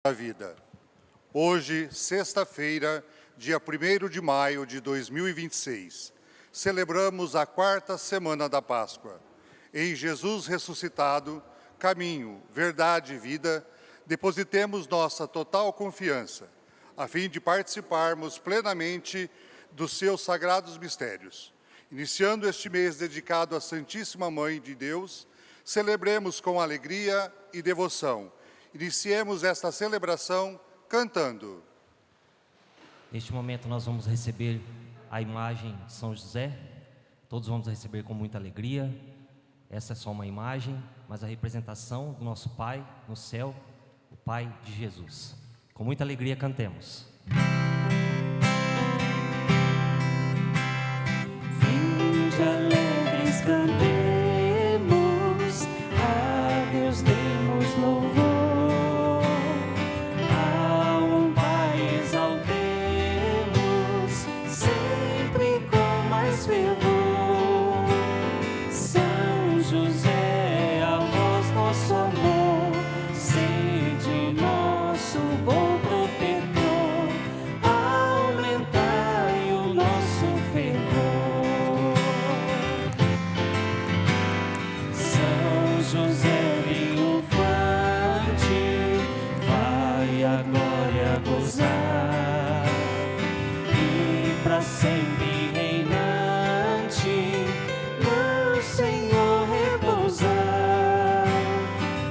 da vida. Hoje, sexta-feira, dia 1º de maio de 2026, celebramos a quarta semana da Páscoa. Em Jesus ressuscitado, caminho, verdade e vida, depositemos nossa total confiança, a fim de participarmos plenamente dos seus sagrados mistérios. Iniciando este mês dedicado à Santíssima Mãe de Deus, celebremos com alegria e devoção. Iniciemos esta celebração cantando. Neste momento nós vamos receber a imagem de São José. Todos vamos receber com muita alegria. Essa é só uma imagem, mas a representação do nosso Pai no céu, o Pai de Jesus. Com muita alegria cantemos. Vinde alegres cantemos, a Deus demos louvor, a um Pai exaltemos, sempre com mais fervor. São José, a vós nosso amor, sede nosso bom protetor, aumentai o nosso fervor. São José triunfante, vai a glória gozar, e pra sempre reinante no Senhor repousar.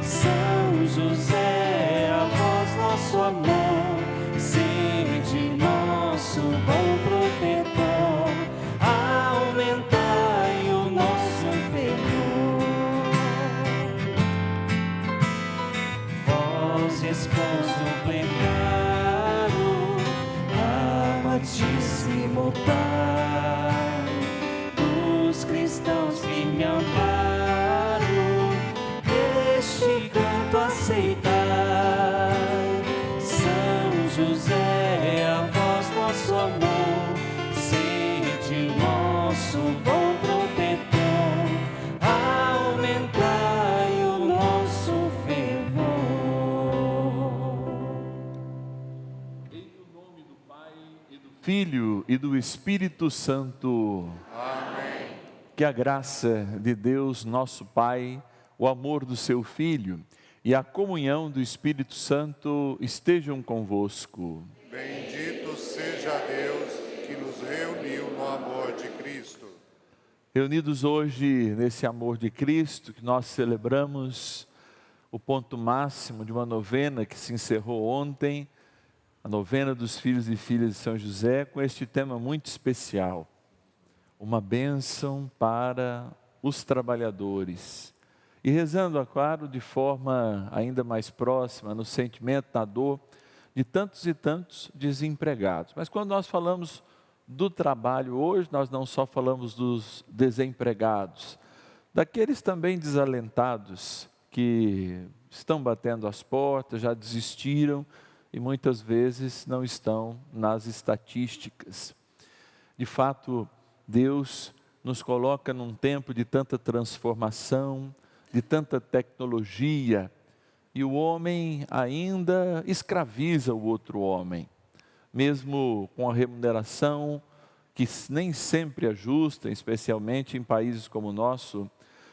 São José, a vós nosso amor, sede nosso bom protetor, aumentai o nosso fervor. Vós, esposo plenário, amadíssimo Pai, dos cristãos firme amparo, este canto aceitai. São José, a vós nosso amor, sede nosso bom protetor, aumentai o nosso fervor. Filho e do Espírito Santo. Amém. Que a graça de Deus, nosso Pai, o amor do seu Filho e a comunhão do Espírito Santo estejam convosco. Bendito seja Deus que nos reuniu no amor de Cristo. Reunidos hoje nesse amor de Cristo, que nós celebramos o ponto máximo de uma novena que se encerrou ontem, a novena dos filhos e filhas de São José, com este tema muito especial, uma bênção para os trabalhadores. E rezando, claro, de forma ainda mais próxima, no sentimento, na dor de tantos e tantos desempregados. Mas quando nós falamos do trabalho hoje, nós não só falamos dos desempregados, daqueles também desalentados que estão batendo as portas, já desistiram e muitas vezes não estão nas estatísticas. De fato, Deus nos coloca num tempo de tanta transformação, de tanta tecnologia, e o homem ainda escraviza o outro homem, mesmo com a remuneração que nem sempre é justa, especialmente em países como o nosso.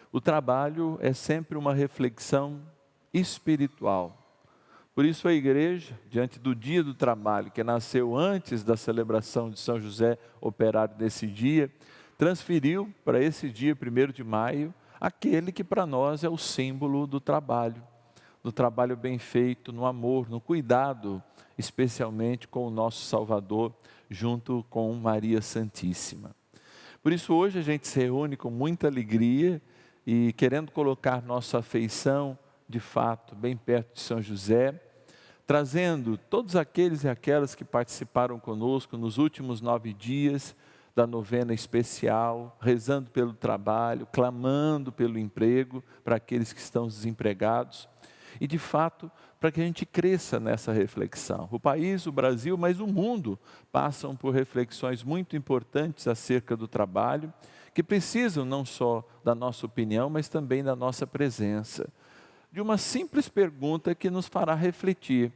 O trabalho é sempre uma reflexão espiritual. Por isso a igreja, diante do dia do trabalho, que nasceu antes da celebração de São José, operário desse dia, transferiu para esse dia, 1º de maio, aquele que para nós é o símbolo do trabalho bem feito, no amor, no cuidado, especialmente com o nosso Salvador, junto com Maria Santíssima. Por isso hoje a gente se reúne com muita alegria e querendo colocar nossa afeição, de fato, bem perto de São José, trazendo todos aqueles e aquelas que participaram conosco nos últimos 9 dias da novena especial, rezando pelo trabalho, clamando pelo emprego para aqueles que estão desempregados e, de fato, para que a gente cresça nessa reflexão. O país, o Brasil, mas o mundo passam por reflexões muito importantes acerca do trabalho, que precisam não só da nossa opinião, mas também da nossa presença. De uma simples pergunta que nos fará refletir.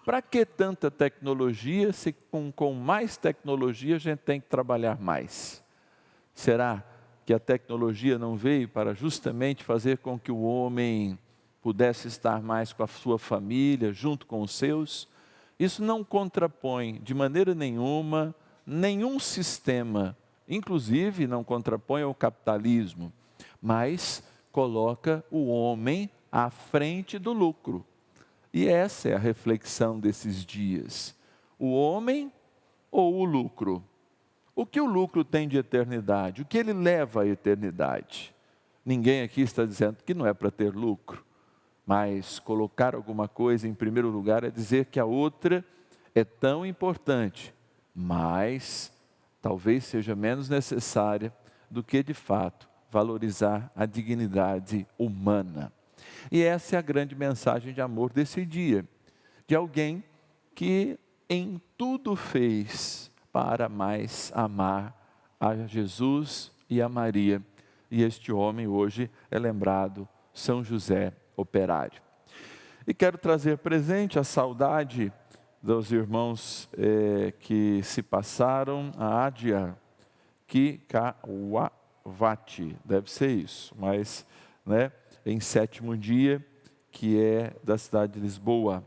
Para que tanta tecnologia, se com mais tecnologia a gente tem que trabalhar mais? Será que a tecnologia não veio para justamente fazer com que o homem pudesse estar mais com a sua família, junto com os seus? Isso não contrapõe de maneira nenhuma nenhum sistema, inclusive não contrapõe ao capitalismo, mas coloca o homem à frente do lucro. E essa é a reflexão desses dias. O homem ou o lucro? O que o lucro tem de eternidade? O que ele leva à eternidade? Ninguém aqui está dizendo que não é para ter lucro, mas colocar alguma coisa em primeiro lugar é dizer que a outra é tão importante, mas talvez seja menos necessária do que de fato valorizar a dignidade humana. E essa é a grande mensagem de amor desse dia, de alguém que em tudo fez para mais amar a Jesus e a Maria. E este homem hoje é lembrado São José Operário. E quero trazer presente a saudade dos irmãos que se passaram, a Adia Kikawati, deve ser isso, mas em 7º dia, que é da cidade de Lisboa,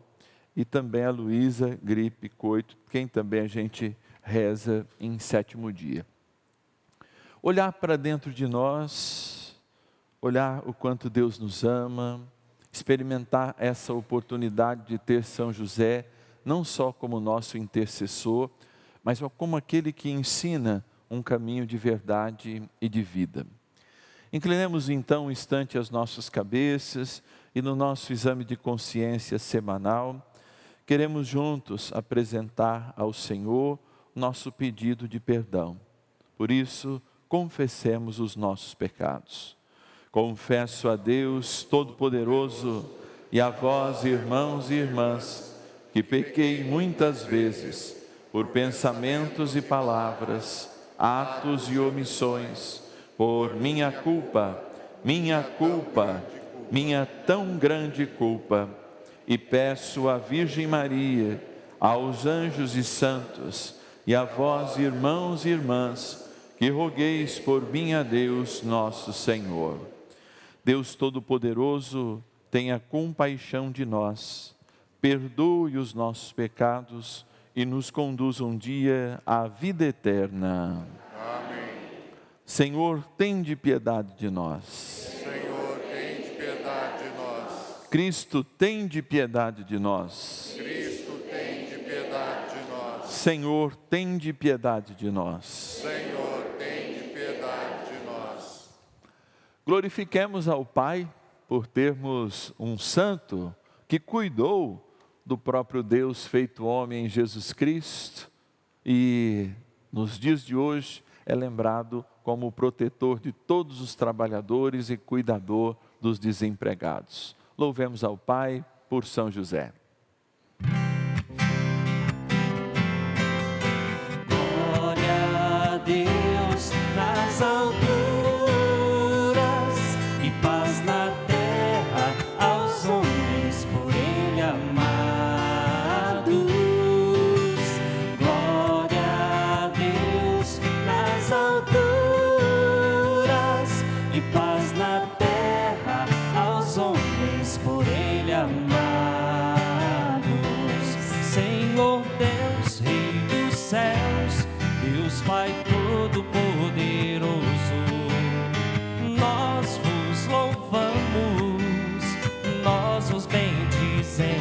e também a Luísa Gripe Coito, quem também a gente reza em 7º dia. Olhar para dentro de nós, olhar o quanto Deus nos ama, experimentar essa oportunidade de ter São José, não só como nosso intercessor, mas como aquele que ensina um caminho de verdade e de vida. Inclinemos então um instante as nossas cabeças e no nosso exame de consciência semanal, queremos juntos apresentar ao Senhor nosso pedido de perdão. Por isso, confessemos os nossos pecados. Confesso a Deus Todo-Poderoso e a vós, irmãos e irmãs, que pequei muitas vezes por pensamentos e palavras, atos e omissões, por minha culpa, minha tão grande culpa, e peço à Virgem Maria, aos anjos e santos, e a vós, irmãos e irmãs, que rogueis por mim a Deus nosso Senhor. Deus Todo-Poderoso, tenha compaixão de nós, perdoe os nossos pecados e nos conduza um dia à vida eterna. Senhor, tende piedade de nós. Senhor, tende piedade de nós. Cristo, tende piedade de nós. Cristo, tende piedade de nós. Senhor, tende piedade de nós. Senhor, tende piedade de nós. Glorifiquemos ao Pai por termos um santo que cuidou do próprio Deus feito homem em Jesus Cristo e nos dias de hoje é lembrado como o protetor de todos os trabalhadores e cuidador dos desempregados. Louvemos ao Pai por São José. Glória a Deus nas alturas e paz na terra aos homens por Ele amados. Glória a Deus nas alturas e paz na terra aos homens por Ele amados. Senhor Deus, Rei dos céus, Deus Pai Todo-Poderoso, nós vos louvamos, nós vos bendizemos,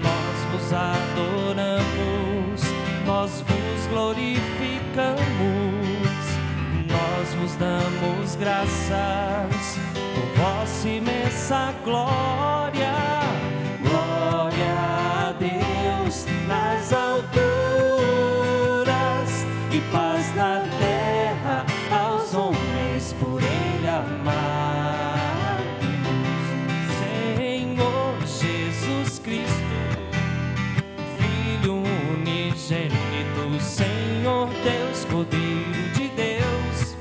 nós vos adoramos, nós vos glorificamos, nós vos damos graças por vossa imensa glória. Glória a Deus nas alturas e paz na terra aos homens por Ele amados. Senhor Jesus Cristo, Filho unigênito, Senhor Deus, Cordeiro de Deus,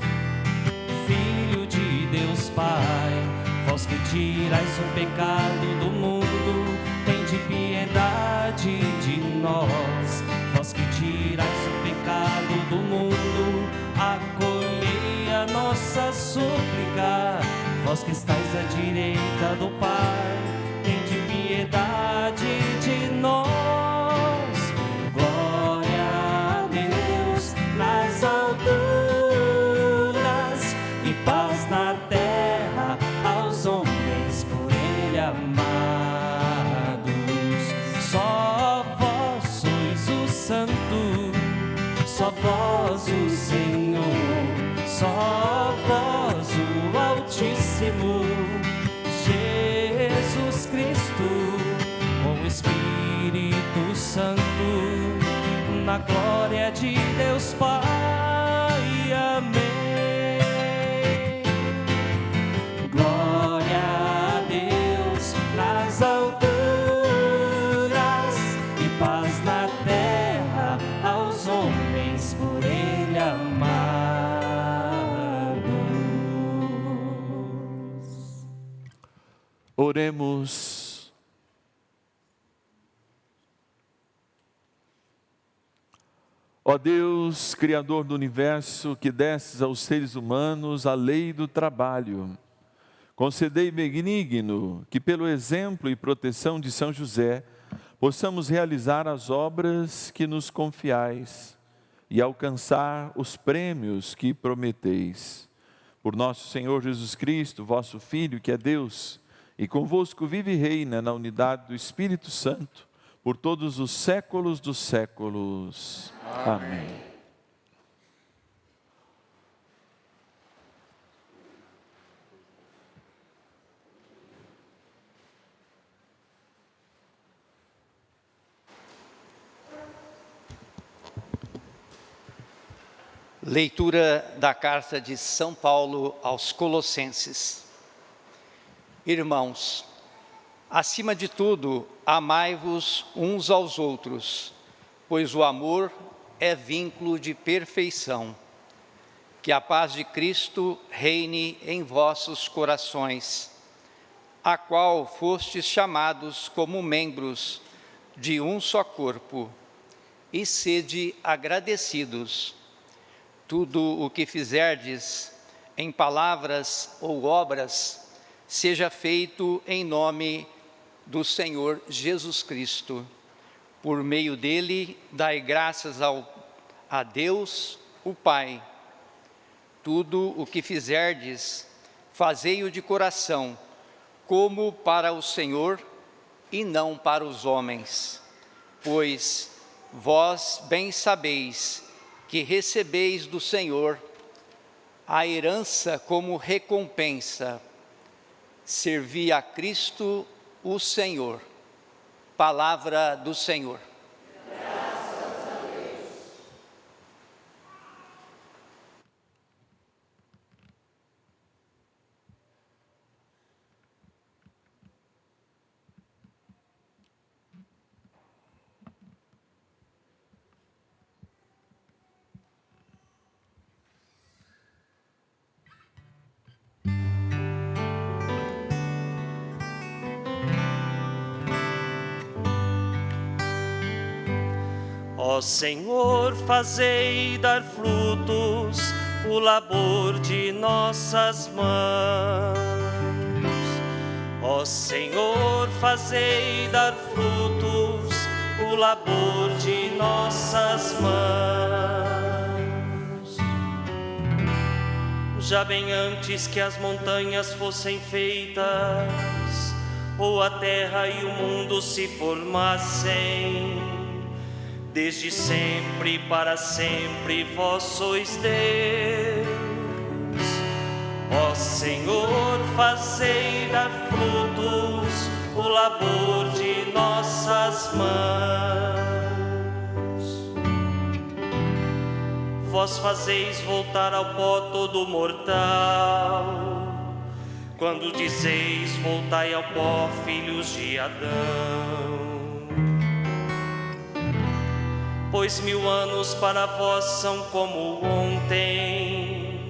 Filho de Deus Pai, vós que tirais o pecado vós que estáis à direita do Pai, tende piedade de nós. Glória a Deus nas alturas e paz na terra aos homens por Ele amados. Só vós sois o Santo, só vós o Senhor, só vós o Altíssimo, Jesus Cristo, com o Espírito Santo, na glória de Deus Pai. Amém. Glória a Deus nas alturas e paz na terra aos homens por Ele amados. Oremos. Ó Deus, Criador do Universo, que destes aos seres humanos a lei do trabalho, concedei benigno que pelo exemplo e proteção de São José, possamos realizar as obras que nos confiais e alcançar os prêmios que prometeis. Por nosso Senhor Jesus Cristo, vosso Filho, que é Deus, e convosco vive e reina na unidade do Espírito Santo, por todos os séculos dos séculos. Amém. Leitura da carta de São Paulo aos Colossenses. Irmãos, acima de tudo, amai-vos uns aos outros, pois o amor é vínculo de perfeição. Que a paz de Cristo reine em vossos corações, a qual fostes chamados como membros de um só corpo, e sede agradecidos. Tudo o que fizerdes, em palavras ou obras, seja feito em nome do Senhor Jesus Cristo. Por meio dele, dai graças a Deus, o Pai. Tudo o que fizerdes, fazei-o de coração, como para o Senhor e não para os homens. Pois vós bem sabeis que recebeis do Senhor a herança como recompensa. Servi a Cristo, o Senhor. Palavra do Senhor. Graças a Deus. Ó Senhor, fazei dar frutos o labor de nossas mãos. Ó Senhor, fazei dar frutos o labor de nossas mãos. Já bem antes que as montanhas fossem feitas, ou a terra e o mundo se formassem, desde sempre para sempre vós sois Deus. Ó Senhor, fazei dar frutos o labor de nossas mãos. Vós fazeis voltar ao pó todo mortal, quando dizeis voltai ao pó, filhos de Adão. Pois 1000 anos para vós são como ontem,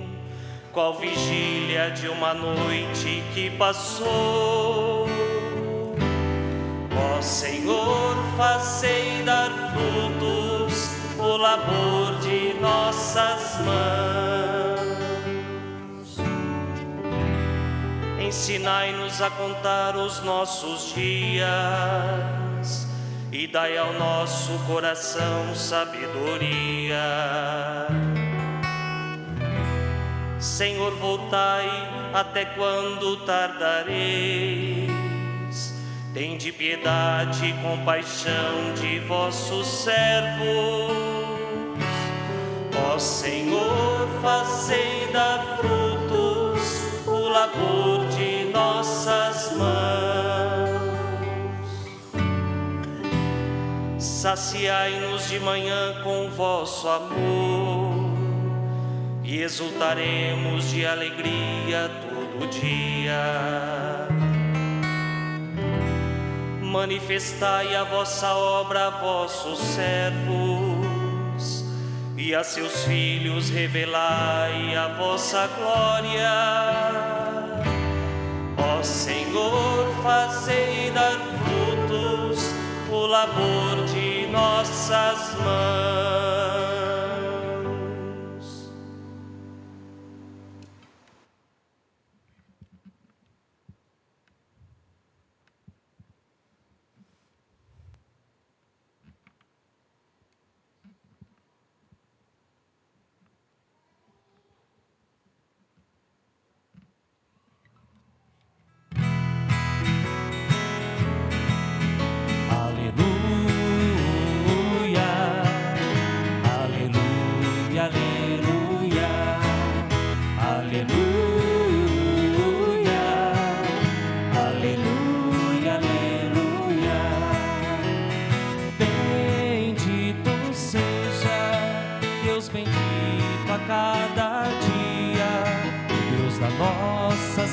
qual vigília de uma noite que passou. Ó Senhor, fazei dar frutos o labor de nossas mãos. Ensinai-nos a contar os nossos dias e dai ao nosso coração sabedoria. Senhor, voltai, até quando tardareis? Tende piedade e compaixão de vossos servos. Ó Senhor, fazei dar frutos o labor de nossas mãos. Saciai-nos de manhã com vosso amor e exultaremos de alegria todo dia. Manifestai a vossa obra a vossos servos, e a seus filhos revelai a vossa glória. Ó Senhor, fazei dar frutos o labor de nossas mãos.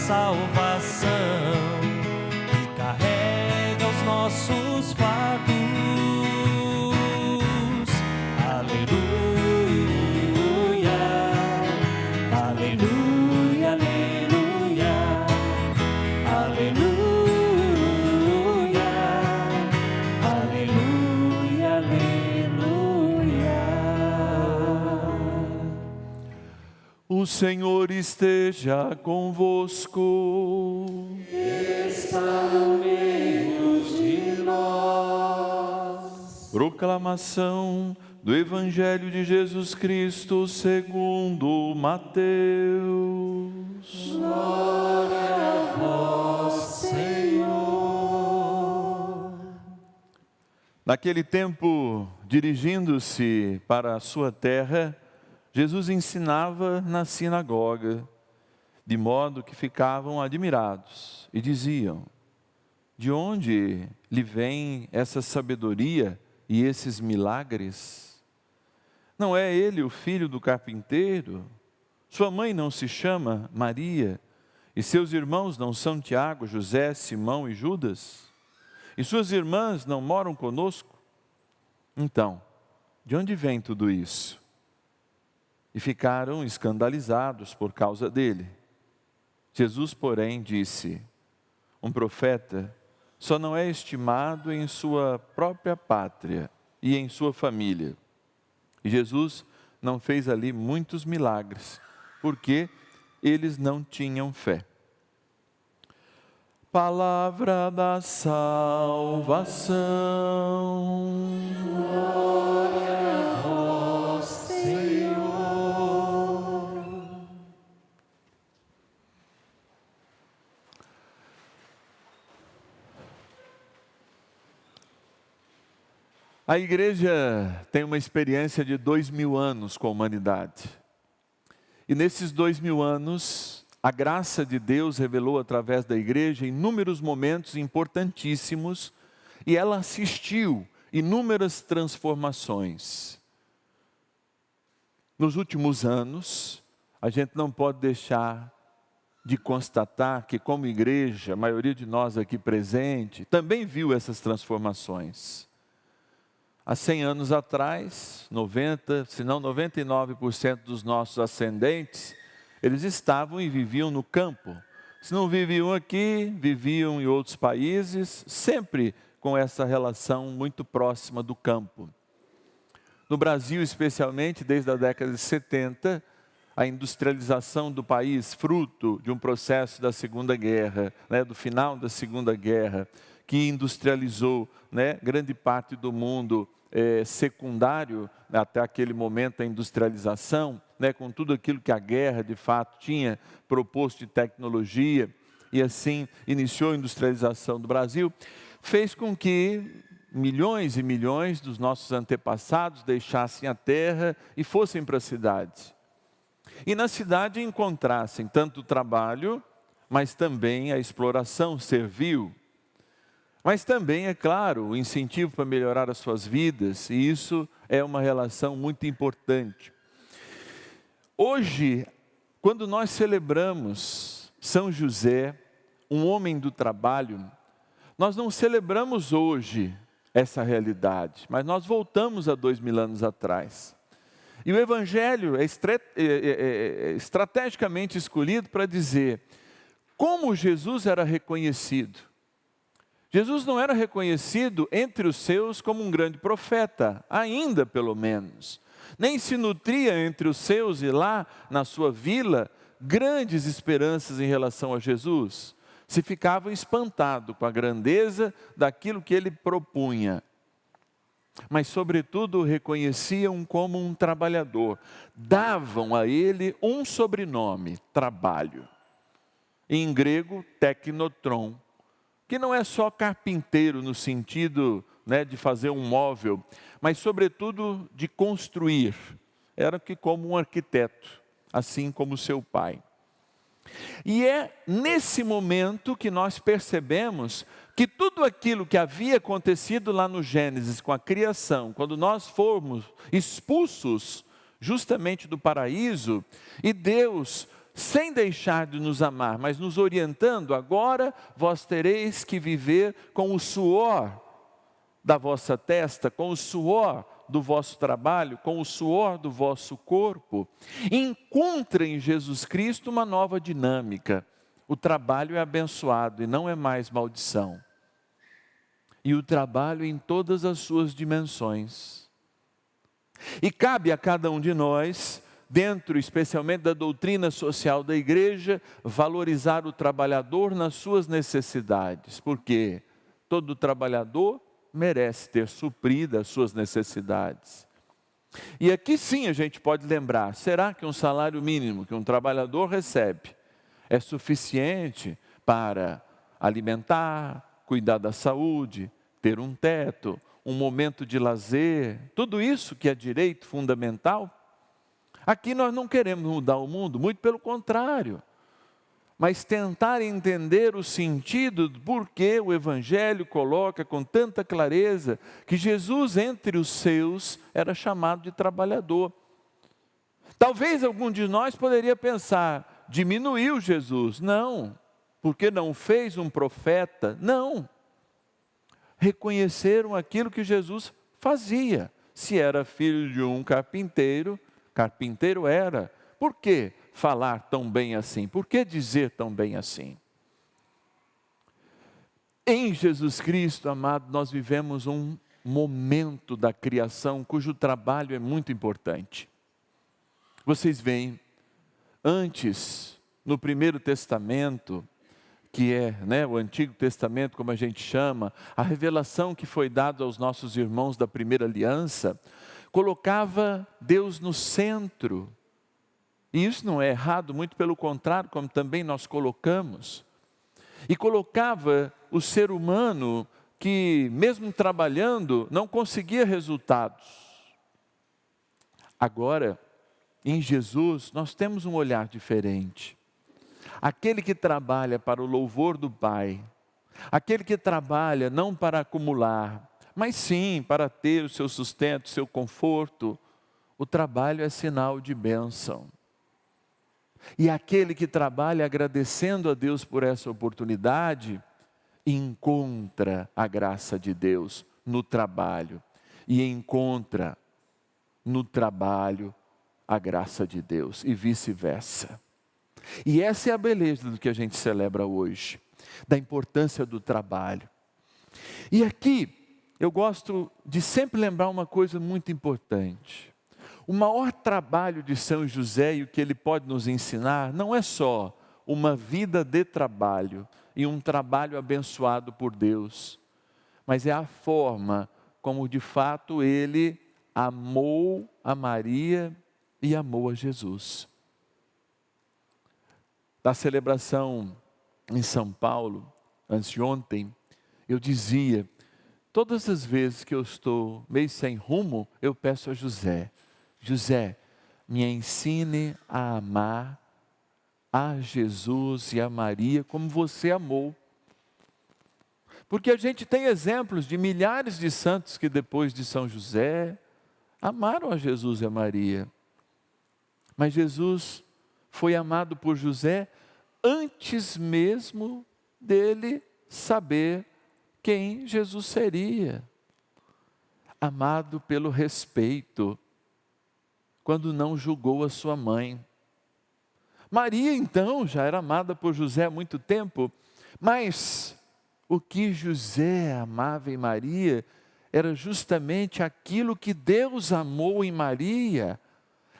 Salvação que carrega os nossos fardos. Aleluia, aleluia, aleluia, aleluia, aleluia, aleluia. O Senhor esteja convosco. Está no meio de nós. Proclamação do Evangelho de Jesus Cristo segundo Mateus. Glória a vós, Senhor. Naquele tempo, dirigindo-se para a sua terra, Jesus ensinava na sinagoga, de modo que ficavam admirados e diziam: de onde lhe vem essa sabedoria e esses milagres? Não é ele o filho do carpinteiro? Sua mãe não se chama Maria? E seus irmãos não são Tiago, José, Simão e Judas? E suas irmãs não moram conosco? Então, de onde vem tudo isso? E ficaram escandalizados por causa dele. Jesus, porém, disse: um profeta só não é estimado em sua própria pátria e em sua família. E Jesus não fez ali muitos milagres, porque eles não tinham fé. Palavra da salvação. Glória a vós, Senhor. A igreja tem uma experiência de 2000 anos com a humanidade. E nesses 2000 anos, a graça de Deus revelou através da igreja inúmeros momentos importantíssimos e ela assistiu inúmeras transformações. Nos últimos anos, a gente não pode deixar de constatar que, como igreja, a maioria de nós aqui presente também viu essas transformações. Há 100 anos atrás, 90, se não 99% dos nossos ascendentes, eles estavam e viviam no campo. Se não viviam aqui, viviam em outros países, sempre com essa relação muito próxima do campo. No Brasil, especialmente, desde a década de 70, a industrialização do país, fruto de um processo da Segunda Guerra, do final da Segunda Guerra, que industrializou grande parte do mundo secundário, até aquele momento a industrialização, com tudo aquilo que a guerra de fato tinha proposto de tecnologia, e assim iniciou a industrialização do Brasil, fez com que milhões e milhões dos nossos antepassados deixassem a terra e fossem para a cidade. E na cidade encontrassem tanto o trabalho, mas também a exploração servil. Mas também, é claro, o incentivo para melhorar as suas vidas, e isso é uma relação muito importante. Hoje, quando nós celebramos São José, um homem do trabalho, nós não celebramos hoje essa realidade, mas nós voltamos a 2000 anos atrás. E o Evangelho é estrategicamente escolhido para dizer como Jesus era reconhecido. Jesus não era reconhecido entre os seus como um grande profeta, ainda pelo menos. Nem se nutria entre os seus e lá na sua vila grandes esperanças em relação a Jesus. Se ficavam espantados com a grandeza daquilo que ele propunha. Mas, sobretudo, o reconheciam como um trabalhador. Davam a ele um sobrenome, trabalho. Em grego, teknotron, que não é só carpinteiro no sentido de fazer um móvel, mas, sobretudo, de construir. Era que como um arquiteto, assim como seu pai. E é nesse momento que nós percebemos que tudo aquilo que havia acontecido lá no Gênesis com a criação, quando nós fomos expulsos justamente do paraíso, e Deus, sem deixar de nos amar, mas nos orientando, agora vós tereis que viver com o suor da vossa testa, com o suor do vosso trabalho, com o suor do vosso corpo. Encontra em Jesus Cristo uma nova dinâmica. O trabalho é abençoado e não é mais maldição. E o trabalho em todas as suas dimensões. E cabe a cada um de nós, dentro especialmente da doutrina social da igreja, valorizar o trabalhador nas suas necessidades. Porque todo trabalhador merece ter suprido as suas necessidades. E aqui sim a gente pode lembrar, será que um salário mínimo que um trabalhador recebe é suficiente para alimentar, cuidar da saúde, ter um teto, um momento de lazer, tudo isso que é direito fundamental? Aqui nós não queremos mudar o mundo, muito pelo contrário. Mas tentar entender o sentido do porquê o Evangelho coloca com tanta clareza que Jesus, entre os seus, era chamado de trabalhador. Talvez algum de nós poderia pensar, diminuiu Jesus. Não, porque não fez um profeta. Não. Reconheceram aquilo que Jesus fazia. Se era filho de um carpinteiro, carpinteiro era. Por quê falar tão bem assim? Por que dizer tão bem assim? Em Jesus Cristo, amado, nós vivemos um momento da criação cujo trabalho é muito importante. Vocês veem, antes, no Primeiro Testamento, que é o Antigo Testamento, como a gente chama, a revelação que foi dada aos nossos irmãos da primeira aliança, colocava Deus no centro. E isso não é errado, muito pelo contrário, como também nós colocamos. E colocava o ser humano que, mesmo trabalhando, não conseguia resultados. Agora, em Jesus, nós temos um olhar diferente. Aquele que trabalha para o louvor do Pai, aquele que trabalha não para acumular, mas sim para ter o seu sustento, o seu conforto, o trabalho é sinal de bênção. E aquele que trabalha agradecendo a Deus por essa oportunidade, encontra a graça de Deus no trabalho. E encontra no trabalho a graça de Deus e vice-versa. E essa é a beleza do que a gente celebra hoje, da importância do trabalho. E aqui eu gosto de sempre lembrar uma coisa muito importante. O maior trabalho de São José e o que ele pode nos ensinar não é só uma vida de trabalho e um trabalho abençoado por Deus, mas é a forma como de fato ele amou a Maria e amou a Jesus. Na celebração em São Paulo, antes de ontem, eu dizia, todas as vezes que eu estou meio sem rumo, eu peço a José, José, me ensine a amar a Jesus e a Maria como você amou. Porque a gente tem exemplos de milhares de santos que depois de São José amaram a Jesus e a Maria. Mas Jesus foi amado por José antes mesmo dele saber quem Jesus seria. Amado pelo respeito, quando não julgou a sua mãe. Maria, então, já era amada por José há muito tempo, mas o que José amava em Maria era justamente aquilo que Deus amou em Maria,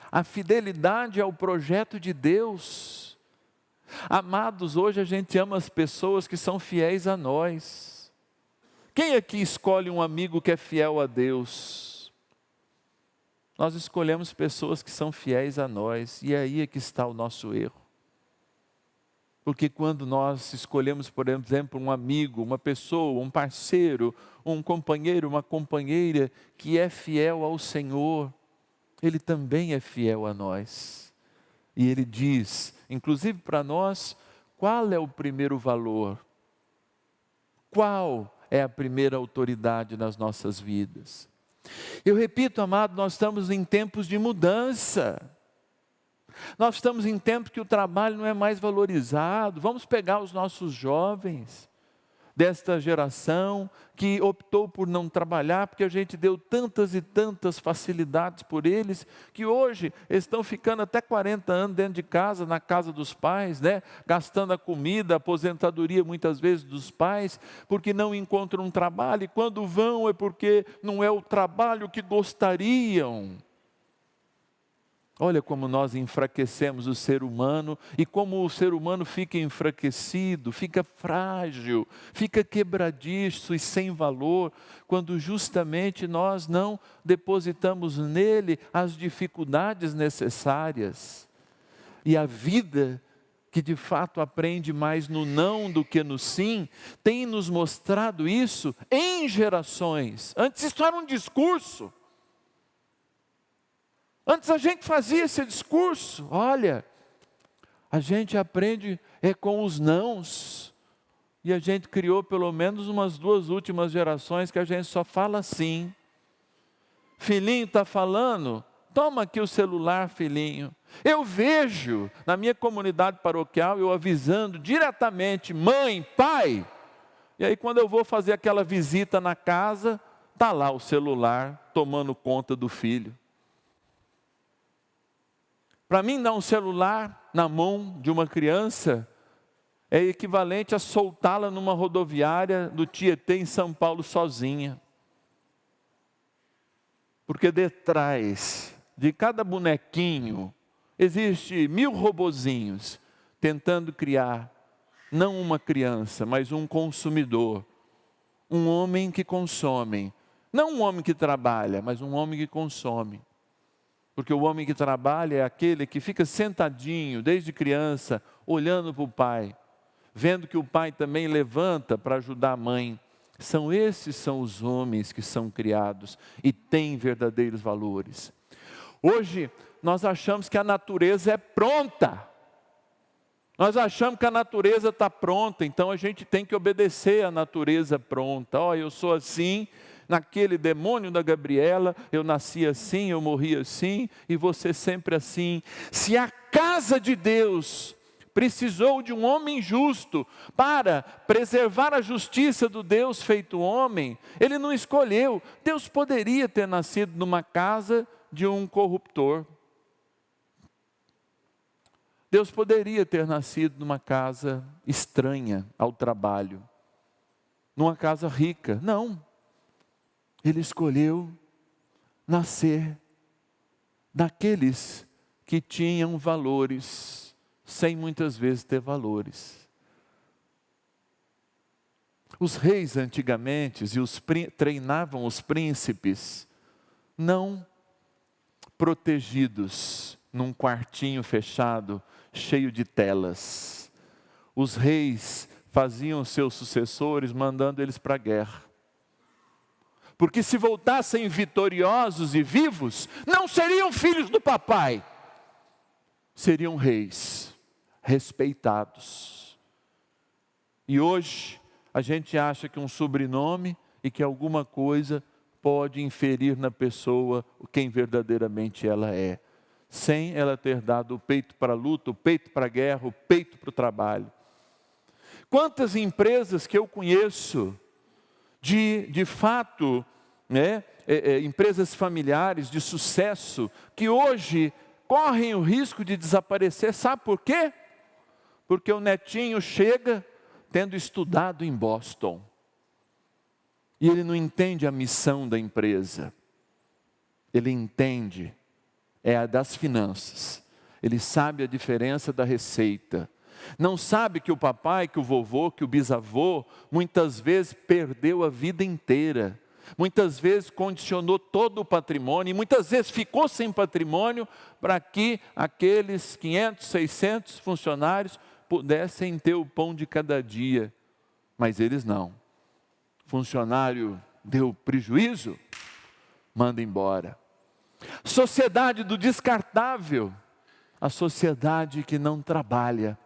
a fidelidade ao projeto de Deus. Amados, hoje a gente ama as pessoas que são fiéis a nós. Quem aqui escolhe um amigo que é fiel a Deus? Nós escolhemos pessoas que são fiéis a nós, e aí é que está o nosso erro. Porque quando nós escolhemos, por exemplo, um amigo, uma pessoa, um parceiro, um companheiro, uma companheira que é fiel ao Senhor, ele também é fiel a nós. E ele diz, inclusive para nós, qual é o primeiro valor? Qual é a primeira autoridade nas nossas vidas? Eu repito, amado, nós estamos em tempos de mudança. Nós estamos em tempos que o trabalho não é mais valorizado. Vamos pegar os nossos jovens desta geração que optou por não trabalhar, porque a gente deu tantas e tantas facilidades por eles, que hoje estão ficando até 40 anos dentro de casa, na casa dos pais, né? Gastando a comida, a aposentadoria muitas vezes dos pais, porque não encontram um trabalho, e quando vão é porque não é o trabalho que gostariam. Olha como nós enfraquecemos o ser humano e como o ser humano fica enfraquecido, fica frágil, fica quebradiço e sem valor, quando justamente nós não depositamos nele as dificuldades necessárias. E a vida, que de fato aprende mais no não do que no sim, tem nos mostrado isso em gerações. Antes isso era um discurso. Antes a gente fazia esse discurso, olha, a gente aprende com os nãos, e a gente criou pelo menos umas 2 últimas gerações que a gente só fala assim. Filhinho está falando? Toma aqui o celular, filhinho. Eu vejo na minha comunidade paroquial, eu avisando diretamente, mãe, pai, e aí quando eu vou fazer aquela visita na casa, está lá o celular tomando conta do filho. Para mim, dar um celular na mão de uma criança é equivalente a soltá-la numa rodoviária do Tietê em São Paulo sozinha. Porque detrás de cada bonequinho existe 1000 robozinhos tentando criar não uma criança, mas um consumidor, um homem que consome, não um homem que trabalha, mas um homem que consome. Porque o homem que trabalha é aquele que fica sentadinho, desde criança, olhando para o pai, vendo que o pai também levanta para ajudar a mãe. Esses são os homens que são criados e têm verdadeiros valores. Hoje, nós achamos que a natureza é pronta. Nós achamos que a natureza está pronta, então a gente tem que obedecer à natureza pronta. Eu sou assim, naquele demônio da Gabriela, eu nasci assim, eu morri assim, e você sempre assim. Se a casa de Deus precisou de um homem justo para preservar a justiça do Deus feito homem, ele não escolheu. Deus poderia ter nascido numa casa de um corruptor. Deus poderia ter nascido numa casa estranha ao trabalho, numa casa rica. Não. Ele escolheu nascer daqueles que tinham valores, sem muitas vezes ter valores. Os reis antigamente treinavam os príncipes, não protegidos num quartinho fechado, cheio de telas. Os reis faziam seus sucessores mandando eles para a guerra. Porque se voltassem vitoriosos e vivos, não seriam filhos do papai, seriam reis, respeitados. E hoje, a gente acha que um sobrenome e que alguma coisa pode inferir na pessoa quem verdadeiramente ela é, sem ela ter dado o peito para a luta, o peito para a guerra, o peito para o trabalho. Quantas empresas que eu conheço, de fato, empresas familiares de sucesso, que hoje correm o risco de desaparecer, sabe por quê? Porque o netinho chega tendo estudado em Boston, e ele não entende a missão da empresa, ele entende, é a das finanças, ele sabe a diferença da receita, não sabe que o papai, que o vovô, que o bisavô, muitas vezes perdeu a vida inteira, muitas vezes condicionou todo o patrimônio, e muitas vezes ficou sem patrimônio, para que aqueles 500, 600 funcionários pudessem ter o pão de cada dia, mas eles não. Funcionário deu prejuízo, manda embora. Sociedade do descartável, a sociedade que não trabalha,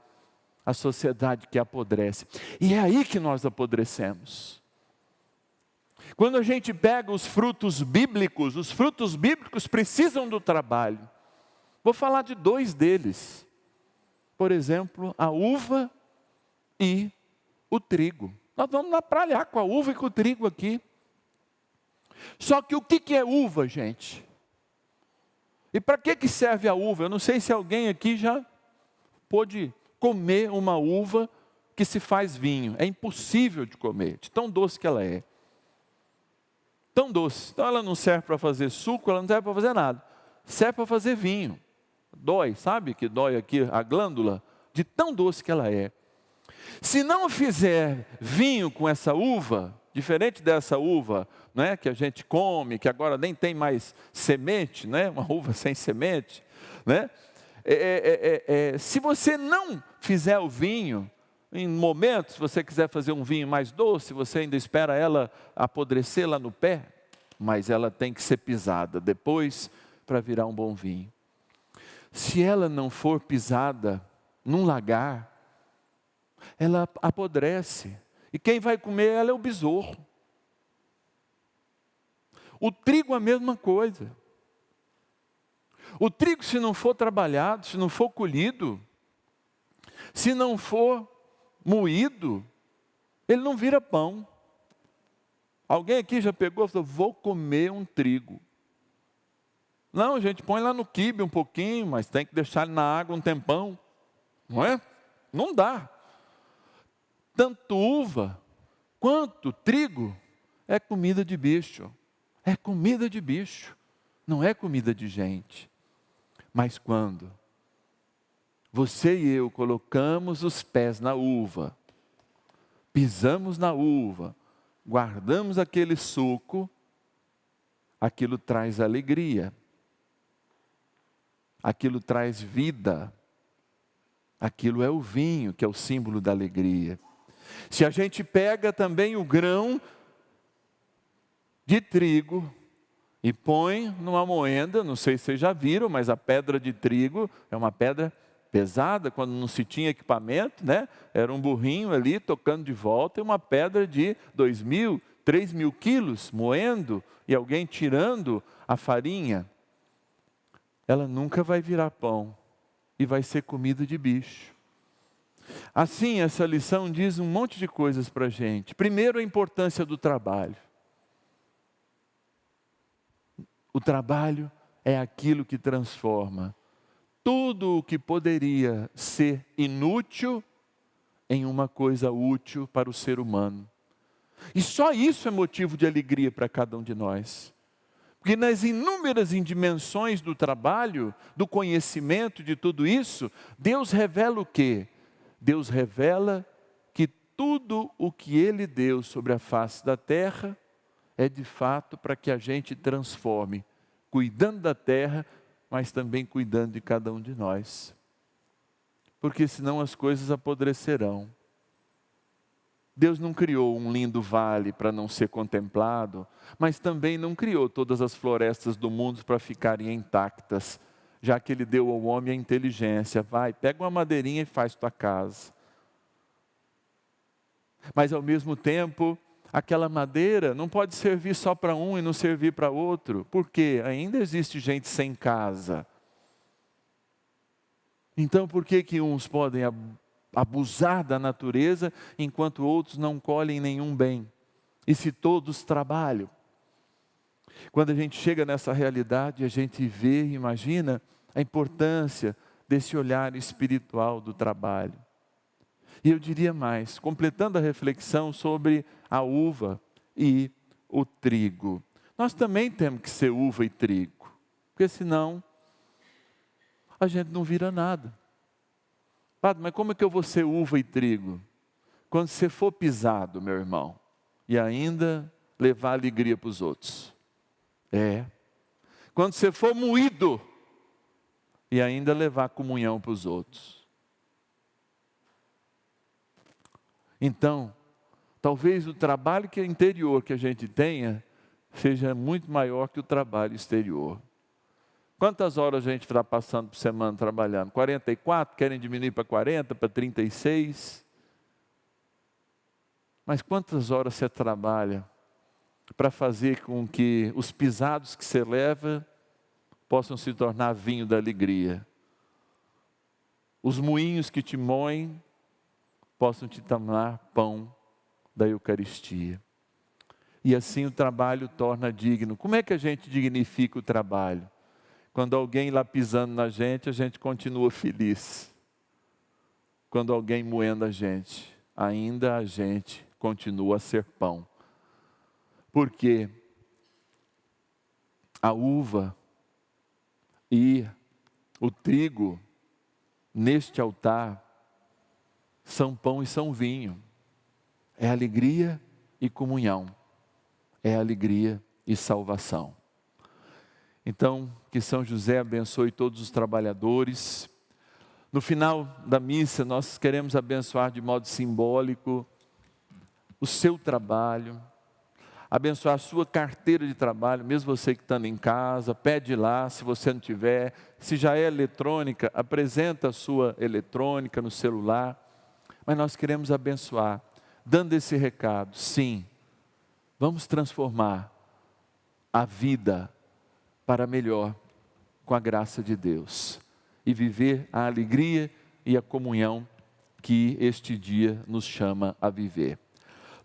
a sociedade que apodrece. E é aí que nós apodrecemos. Quando a gente pega os frutos bíblicos precisam do trabalho. Vou falar de dois deles. Por exemplo, a uva e o trigo. Nós vamos napralhar com a uva e com o trigo aqui. Só que o que é uva, gente? E para que serve a uva? Eu não sei se alguém aqui já pôde comer uma uva que se faz vinho. É impossível de comer, de tão doce que ela é. Tão doce. Então ela não serve para fazer suco, ela não serve para fazer nada. Serve para fazer vinho. Dói, sabe que dói aqui a glândula? De tão doce que ela é. Se não fizer vinho com essa uva, diferente dessa uva, né, que a gente come, que agora nem tem mais semente, né, uma uva sem semente, né? Se você não fizer o vinho, em momentos, se você quiser fazer um vinho mais doce, você ainda espera ela apodrecer lá no pé, mas ela tem que ser pisada depois para virar um bom vinho. Se ela não for pisada num lagar, ela apodrece. E quem vai comer ela é o besouro. O trigo é a mesma coisa. O trigo, se não for trabalhado, se não for colhido, se não for moído, ele não vira pão. Alguém aqui já pegou e falou, vou comer um trigo. Não, gente, põe lá no quibe um pouquinho, mas tem que deixar ele na água um tempão. Não é? Não dá. Tanto uva quanto trigo é comida de bicho. É comida de bicho, não é comida de gente. Mas quando você e eu colocamos os pés na uva, pisamos na uva, guardamos aquele suco, aquilo traz alegria, aquilo traz vida, aquilo é o vinho, que é o símbolo da alegria. Se a gente pega também o grão de trigo e põe numa moenda, não sei se vocês já viram, mas a pedra de trigo é uma pedra pesada, quando não se tinha equipamento, né? Era um burrinho ali tocando de volta e uma pedra de 2.000, 3.000 quilos moendo e alguém tirando a farinha. Ela nunca vai virar pão e vai ser comida de bicho. Assim, essa lição diz um monte de coisas para a gente. Primeiro, a importância do trabalho. O trabalho é aquilo que transforma tudo o que poderia ser inútil em uma coisa útil para o ser humano. E só isso é motivo de alegria para cada um de nós. Porque nas inúmeras dimensões do trabalho, do conhecimento de tudo isso, Deus revela o quê? Deus revela que tudo o que Ele deu sobre a face da terra é de fato para que a gente transforme, cuidando da terra, mas também cuidando de cada um de nós. Porque senão as coisas apodrecerão. Deus não criou um lindo vale para não ser contemplado, mas também não criou todas as florestas do mundo para ficarem intactas, já que Ele deu ao homem a inteligência. Vai, pega uma madeirinha e faz tua casa. Mas ao mesmo tempo, aquela madeira não pode servir só para um e não servir para outro, porque ainda existe gente sem casa. Então por que uns podem abusar da natureza, enquanto outros não colhem nenhum bem? E se todos trabalham? Quando a gente chega nessa realidade, a gente vê e imagina a importância desse olhar espiritual do trabalho. E eu diria mais, completando a reflexão sobre a uva e o trigo. Nós também temos que ser uva e trigo, porque senão a gente não vira nada. Padre, mas como é que eu vou ser uva e trigo? Quando você for pisado, meu irmão, e ainda levar alegria para os outros. Quando você for moído, e ainda levar comunhão para os outros. Então, talvez o trabalho interior que a gente tenha, seja muito maior que o trabalho exterior. Quantas horas a gente está passando por semana trabalhando? 44? Querem diminuir para 40, para 36? Mas quantas horas você trabalha para fazer com que os pisados que você leva possam se tornar vinho da alegria? Os moinhos que te moem possam te tornar pão da Eucaristia. E assim o trabalho torna digno. Como é que a gente dignifica o trabalho? Quando alguém lá pisando na gente, a gente continua feliz. Quando alguém moendo a gente, ainda a gente continua a ser pão. Porque a uva e o trigo, neste altar, são pão e são vinho. É alegria e comunhão. É alegria e salvação. Então, que São José abençoe todos os trabalhadores. No final da missa, nós queremos abençoar de modo simbólico o seu trabalho, abençoar a sua carteira de trabalho, mesmo você que está em casa, pede lá, se você não tiver. Se já é eletrônica, apresenta a sua eletrônica no celular. Mas nós queremos abençoar, dando esse recado, sim, vamos transformar a vida para melhor, com a graça de Deus, e viver a alegria e a comunhão que este dia nos chama a viver.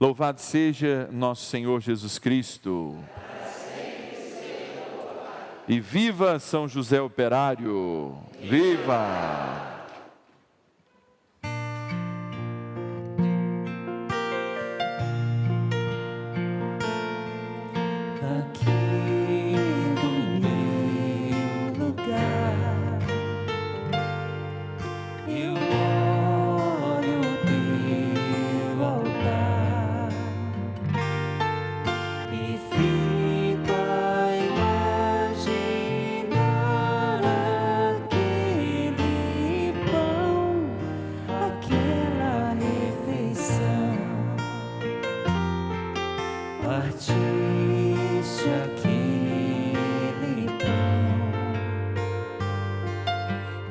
Louvado seja nosso Senhor Jesus Cristo. E viva São José Operário! Viva! Partiste aquele pão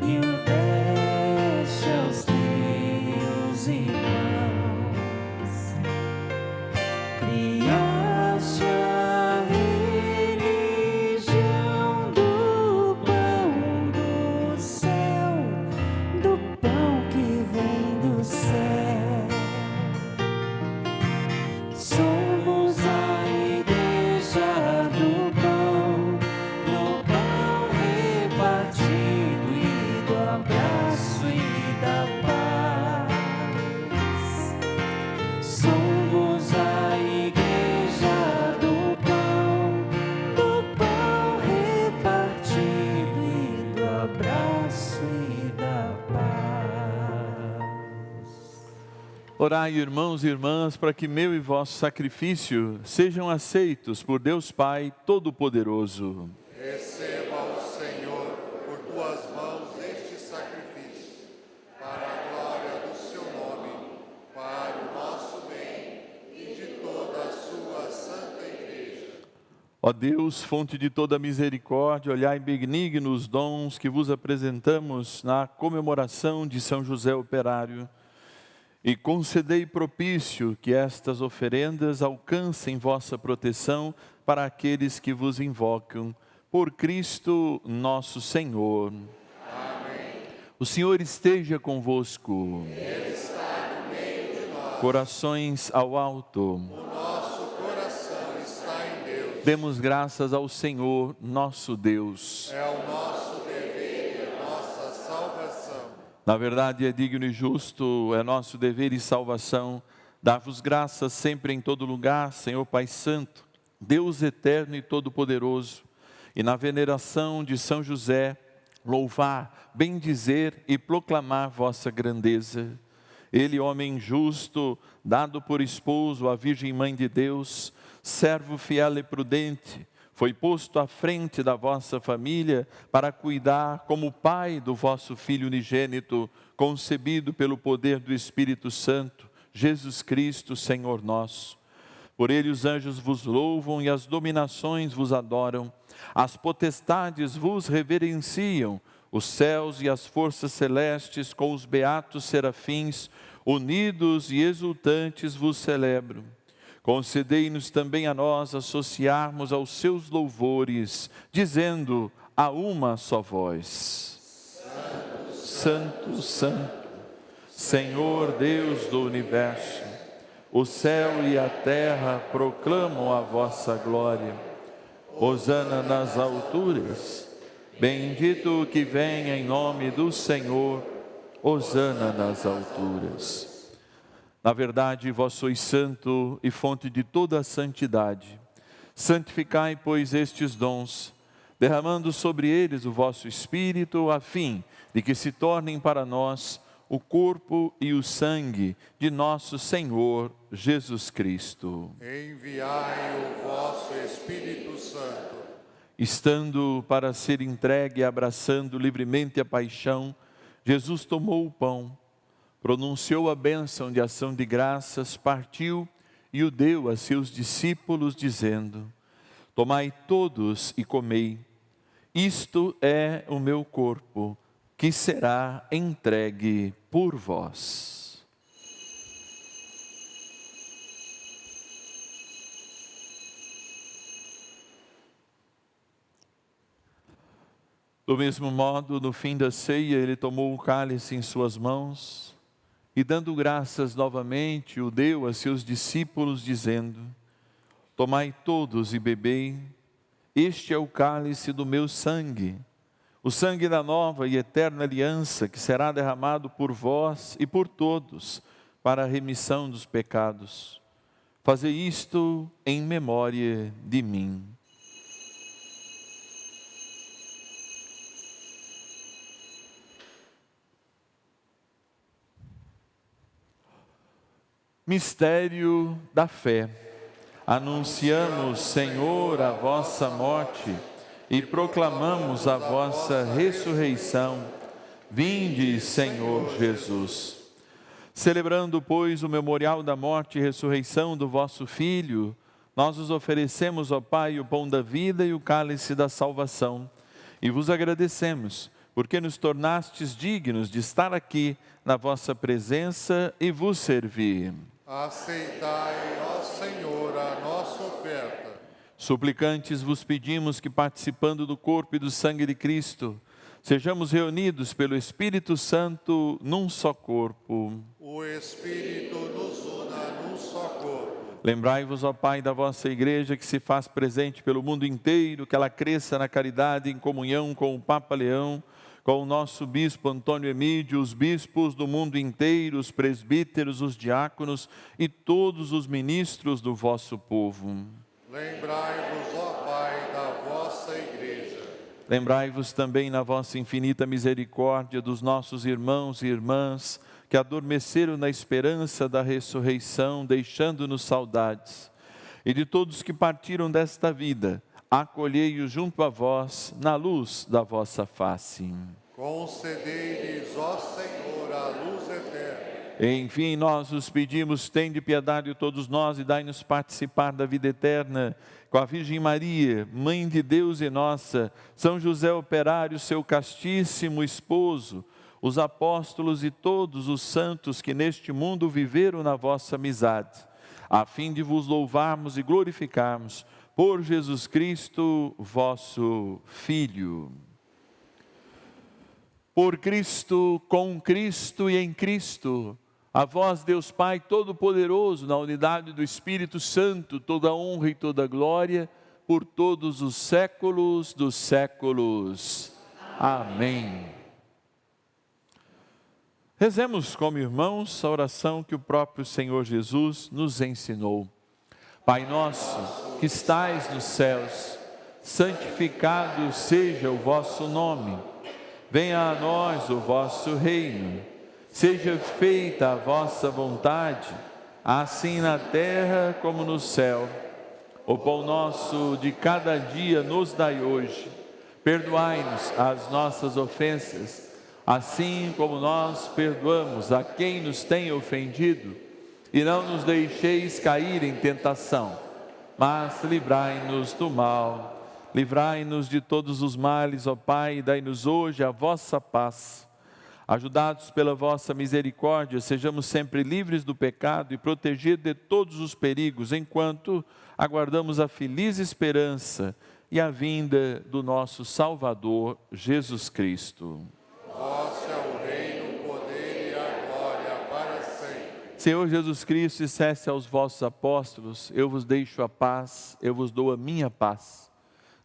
e o deste aos teus irmãos, criaste a religião do pão do céu, do pão que vem do céu. Somos a igreja do Orai, irmãos e irmãs, para que meu e vosso sacrifício sejam aceitos por Deus Pai Todo-Poderoso. Receba o Senhor por tuas mãos este sacrifício, para a glória do seu nome, para o nosso bem e de toda a sua santa igreja. Ó Deus, fonte de toda misericórdia, olhai benigno os dons que vos apresentamos na comemoração de São José Operário, e concedei propício que estas oferendas alcancem vossa proteção para aqueles que vos invocam. Por Cristo nosso Senhor. Amém. O Senhor esteja convosco. Ele está no meio de nós. Corações ao alto. O nosso coração está em Deus. Demos graças ao Senhor, nosso Deus. É o nosso dever e a nossa salvação. Na verdade, é digno e justo, é nosso dever e salvação, dar-vos graças sempre em todo lugar, Senhor Pai Santo, Deus eterno e todo-poderoso, e na veneração de São José, louvar, bendizer e proclamar vossa grandeza. Ele, homem justo, dado por esposo à Virgem Mãe de Deus, servo fiel e prudente, foi posto à frente da vossa família para cuidar como pai do vosso Filho unigênito, concebido pelo poder do Espírito Santo, Jesus Cristo, Senhor nosso. Por ele os anjos vos louvam e as dominações vos adoram, as potestades vos reverenciam, os céus e as forças celestes com os beatos serafins, unidos e exultantes vos celebram. Concedei-nos também a nós associarmos aos seus louvores, dizendo a uma só voz: Santo, Santo, Santo, Senhor Deus do Universo, o céu e a terra proclamam a vossa glória. Hosana nas alturas, bendito o que vem em nome do Senhor, hosana nas alturas. Na verdade, vós sois santo e fonte de toda a santidade. Santificai, pois, estes dons, derramando sobre eles o vosso Espírito, a fim de que se tornem para nós o corpo e o sangue de nosso Senhor Jesus Cristo. Enviai o vosso Espírito Santo. Estando para ser entregue e abraçando livremente a paixão, Jesus tomou o pão, pronunciou a bênção de ação de graças, partiu e o deu a seus discípulos, dizendo: Tomai todos e comei, isto é o meu corpo, que será entregue por vós. Do mesmo modo, no fim da ceia, ele tomou o cálice em suas mãos, e dando graças novamente, o deu a seus discípulos, dizendo: Tomai todos e bebei, este é o cálice do meu sangue, o sangue da nova e eterna aliança, que será derramado por vós e por todos, para a remissão dos pecados. Fazei isto em memória de mim. Mistério da fé. Anunciamos, Senhor, a vossa morte e proclamamos a vossa ressurreição. Vinde, Senhor Jesus. Celebrando, pois, o memorial da morte e ressurreição do vosso Filho, nós os oferecemos, ó Pai, o pão da vida e o cálice da salvação. E vos agradecemos, porque nos tornastes dignos de estar aqui na vossa presença e vos servir. Aceitai, ó Senhor, a nossa oferta. Suplicantes vos pedimos que, participando do corpo e do sangue de Cristo, sejamos reunidos pelo Espírito Santo num só corpo. O Espírito nos una num só corpo. Lembrai-vos, ó Pai, da vossa Igreja, que se faz presente pelo mundo inteiro, que ela cresça na caridade em comunhão com o Papa Leão, com o nosso Bispo Antônio Emídio, os bispos do mundo inteiro, os presbíteros, os diáconos e todos os ministros do vosso povo. Lembrai-vos, ó Pai, da vossa Igreja. Lembrai-vos também na vossa infinita misericórdia dos nossos irmãos e irmãs que adormeceram na esperança da ressurreição, deixando-nos saudades, e de todos que partiram desta vida, acolhei-os junto a vós, na luz da vossa face. Concedei-lhes, ó Senhor, a luz eterna. Enfim, nós os pedimos, tende piedade de todos nós e dai-nos participar da vida eterna, com a Virgem Maria, Mãe de Deus e nossa, São José Operário, seu castíssimo esposo, os apóstolos e todos os santos que neste mundo viveram na vossa amizade, a fim de vos louvarmos e glorificarmos por Jesus Cristo, vosso Filho. Por Cristo, com Cristo e em Cristo, a vós, Deus Pai Todo-Poderoso, na unidade do Espírito Santo, toda honra e toda glória, por todos os séculos dos séculos. Amém. Rezemos como irmãos a oração que o próprio Senhor Jesus nos ensinou. Pai nosso, que estais nos céus, santificado seja o vosso nome. Venha a nós o vosso reino. Seja feita a vossa vontade, assim na terra como no céu. O pão nosso de cada dia nos dai hoje. Perdoai-nos as nossas ofensas, assim como nós perdoamos a quem nos tem ofendido. E não nos deixeis cair em tentação, mas livrai-nos do mal. Livrai-nos de todos os males, ó Pai, e dai-nos hoje a vossa paz. Ajudados pela vossa misericórdia, sejamos sempre livres do pecado e protegidos de todos os perigos, enquanto aguardamos a feliz esperança e a vinda do nosso Salvador, Jesus Cristo. Vosso é o reino, o poder e a glória para sempre. Senhor Jesus Cristo, disseste aos vossos apóstolos, eu vos deixo a paz, eu vos dou a minha paz.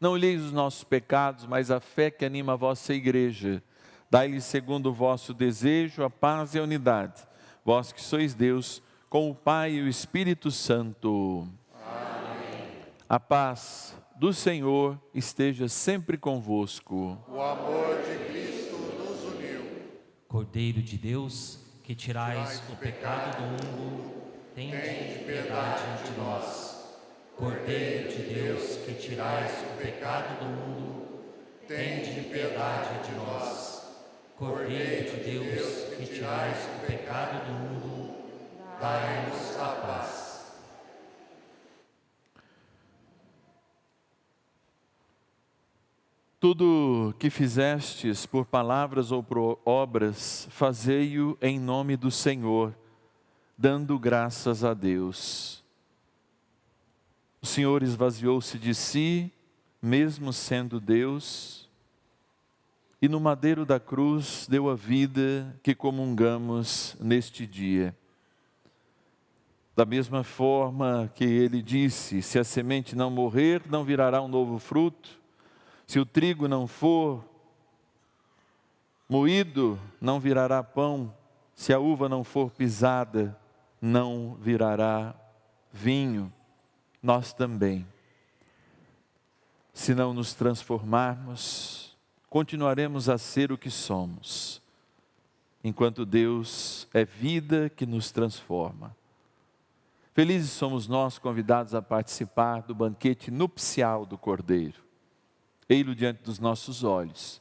Não olheis os nossos pecados, mas a fé que anima a vossa igreja. Dai-lhes segundo o vosso desejo a paz e a unidade, vós que sois Deus, com o Pai e o Espírito Santo. Amém. A paz do Senhor esteja sempre convosco. O amor de Cristo nos uniu. Cordeiro de Deus, que tirais o pecado do mundo, tende piedade de nós. Cordeiro de Deus, que tirais o pecado do mundo, tende piedade de nós. Cordeiro de Deus, que tirais o pecado do mundo, dai-nos a paz. Tudo que fizestes por palavras ou por obras, fazei-o em nome do Senhor, dando graças a Deus. O Senhor esvaziou-se de si, mesmo sendo Deus, e no madeiro da cruz deu a vida que comungamos neste dia. Da mesma forma que ele disse, se a semente não morrer, não virará um novo fruto. Se o trigo não for moído, não virará pão. Se a uva não for pisada, não virará vinho. Nós também, se não nos transformarmos, continuaremos a ser o que somos, enquanto Deus é vida que nos transforma. Felizes somos nós convidados a participar do banquete nupcial do Cordeiro. Ei-lo diante dos nossos olhos.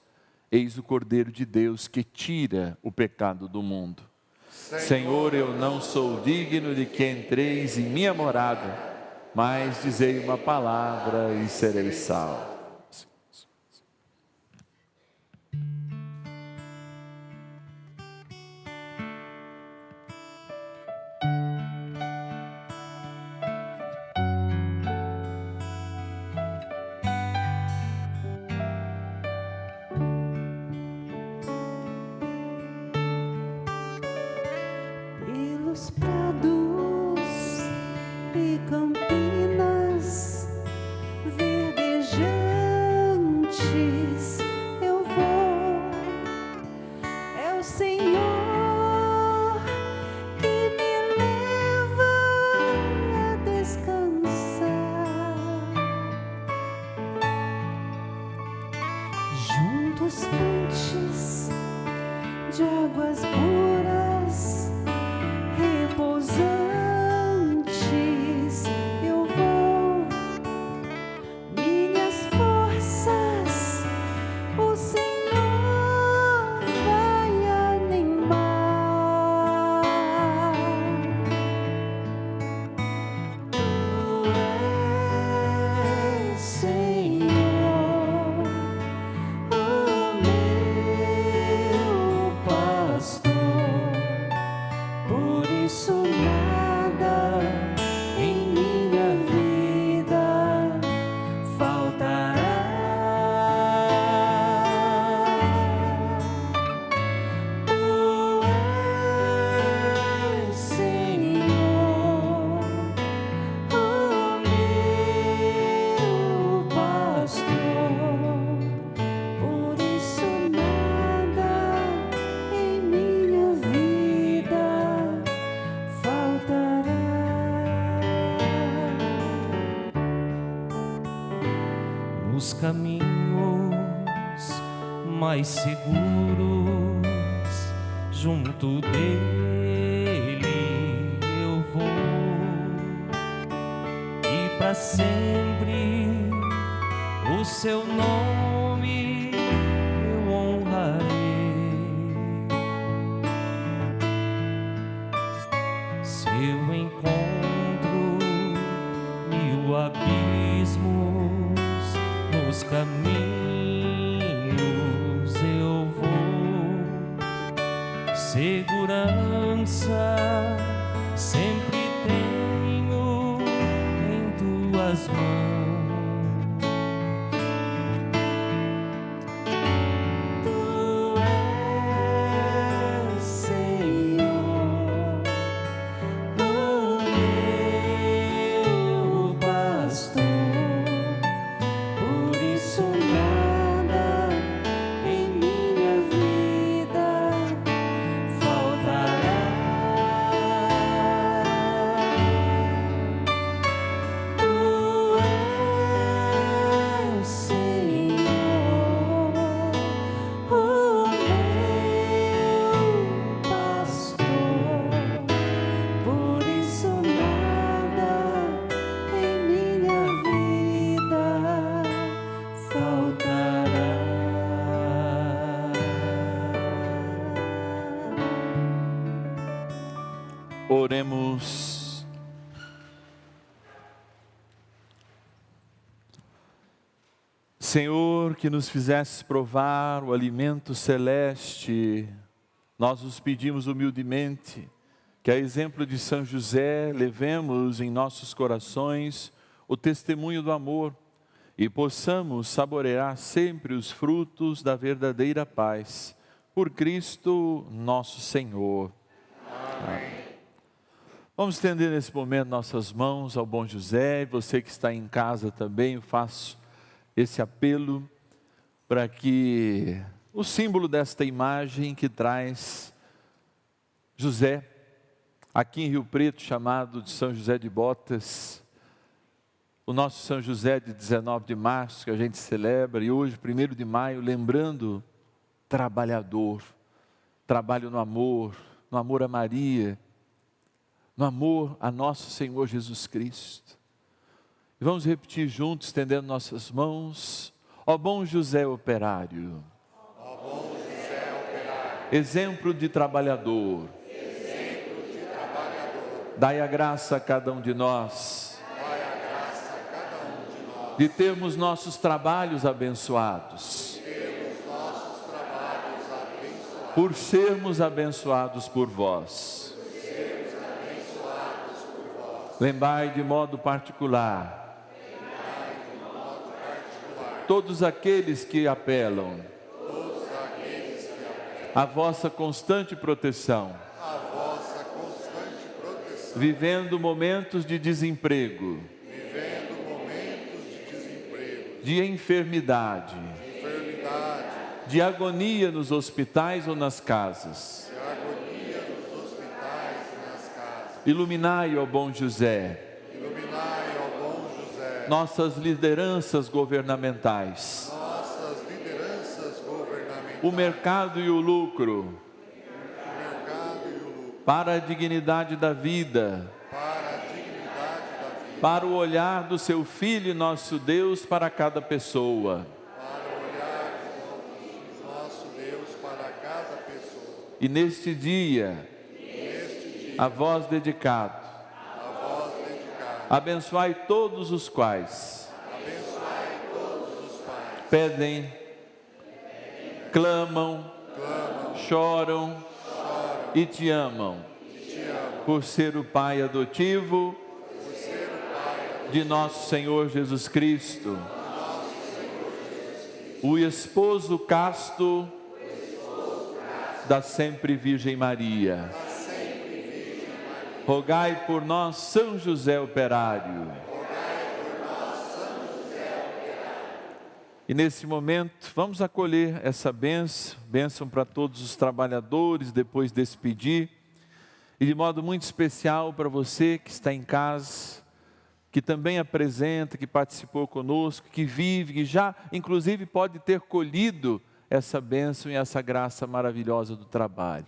Eis o Cordeiro de Deus que tira o pecado do mundo. Senhor, eu não sou digno de que entreis em minha morada, mas dizei uma palavra e serei salvo. Pelos prados e campinas verdejantes eu vou. É o Senhor que me leva a descansar junto às fontes de águas puras. repousantes eu vou, minhas forças o Senhor vai animar. Tu és, Senhor, o meu pastor, por isso nada em minha vida faltará. Tu és, Senhor, o meu pastor, por isso nada em minha vida faltará. Nos caminhos mais seguros, junto dele eu vou, e para sempre o seu nome eu honrarei. Se eu encontro mil abismos nos caminhos eu vou, segurança sempre tenho em tuas mãos. Tu és, Senhor, o meu pastor, por isso nada em minha vida faltará. Tu és, Senhor, o meu pastor, por isso nada em minha vida faltará. Oremos. Senhor, que nos fizesses provar o alimento celeste, nós os pedimos humildemente que, a exemplo de São José, levemos em nossos corações o testemunho do amor e possamos saborear sempre os frutos da verdadeira paz. Por Cristo nosso Senhor. Amém. Vamos estender nesse momento nossas mãos ao bom José. E você que está em casa também, eu faço esse apelo para que o símbolo desta imagem que traz José, aqui em Rio Preto, chamado de São José de Botas, o nosso São José de 19 de março, que a gente celebra, e hoje, 1º de maio, lembrando trabalhador, trabalho no amor a Maria, no amor a nosso Senhor Jesus Cristo. E vamos repetir juntos, estendendo nossas mãos. Ó bom José operário, exemplo de trabalhador, dai a graça a cada um de nós, de termos nossos trabalhos abençoados, por sermos abençoados por vós. Lembrai de modo particular todos aqueles que apelam à vossa constante proteção, vivendo momentos de desemprego, de enfermidade, de agonia nos hospitais ou nas casas. Iluminai, ó bom José, nossas lideranças governamentais, o mercado e o lucro, para a dignidade da vida, para o olhar do seu Filho, nosso Deus, para cada pessoa. E neste dia, a vós dedicado, abençoai todos os quais pedem, clamam, choram e te amam, por ser o Pai adotivo de nosso Senhor Jesus Cristo, o esposo casto da sempre Virgem Maria. Rogai por nós, São José Operário. E nesse momento, vamos acolher essa bênção para todos os trabalhadores, depois despedir. E de modo muito especial para você que está em casa, que também apresenta, que participou conosco, que vive, que já inclusive pode ter colhido essa bênção e essa graça maravilhosa do trabalho.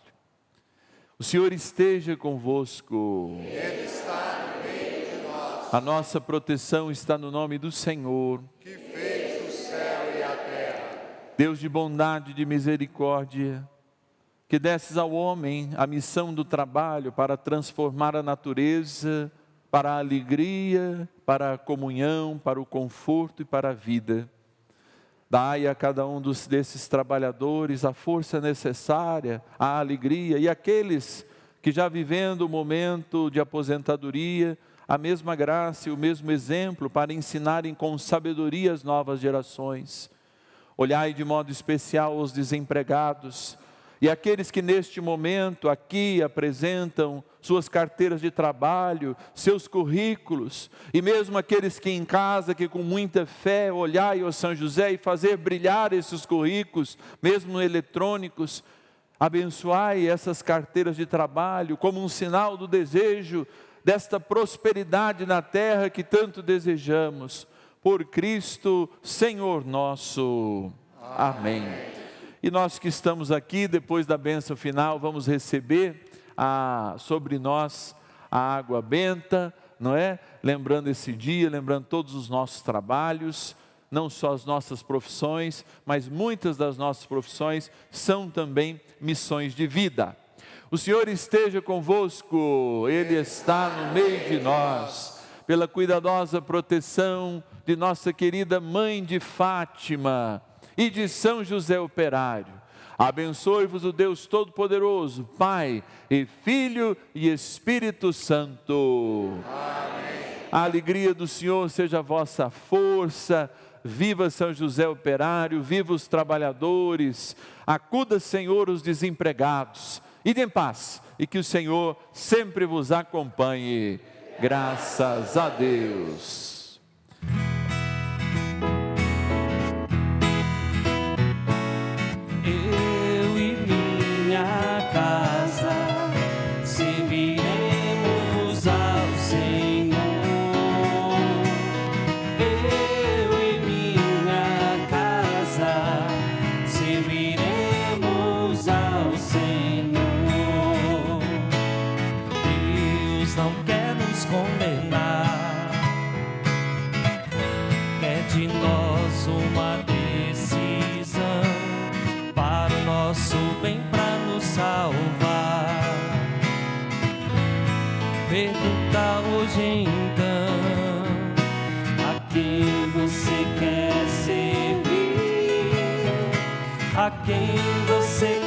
O Senhor esteja convosco. Ele está no meio de nós. A nossa proteção está no nome do Senhor, Que fez o céu e a terra. Deus de bondade e de misericórdia, que desses ao homem a missão do trabalho para transformar a natureza para a alegria, para a comunhão, para o conforto e para a vida. Dai a cada um desses trabalhadores a força necessária, a alegria, e aqueles que já vivendo o momento de aposentadoria, a mesma graça e o mesmo exemplo para ensinarem com sabedoria as novas gerações. Olhai de modo especial os desempregados e aqueles que neste momento aqui apresentam suas carteiras de trabalho, seus currículos, e mesmo aqueles que em casa, que com muita fé, olhai ao São José e fazer brilhar esses currículos, mesmo eletrônicos, abençoai essas carteiras de trabalho como um sinal do desejo desta prosperidade na terra que tanto desejamos, por Cristo Senhor nosso. Amém. E nós que estamos aqui, depois da bênção final, vamos receber sobre nós a água benta, não é? Lembrando esse dia, lembrando todos os nossos trabalhos, não só as nossas profissões, mas muitas das nossas profissões são também missões de vida. O Senhor esteja convosco, Ele está no meio de nós, pela cuidadosa proteção de nossa querida Mãe de Fátima e de São José Operário. Abençoe-vos o Deus Todo-Poderoso, Pai e Filho e Espírito Santo. Amém. A alegria do Senhor seja a vossa força. Viva São José Operário, viva os trabalhadores. Acuda, Senhor, os desempregados. Ide em paz e que o Senhor sempre vos acompanhe. Graças a Deus. Pergunta hoje então a quem você quer servir, a quem você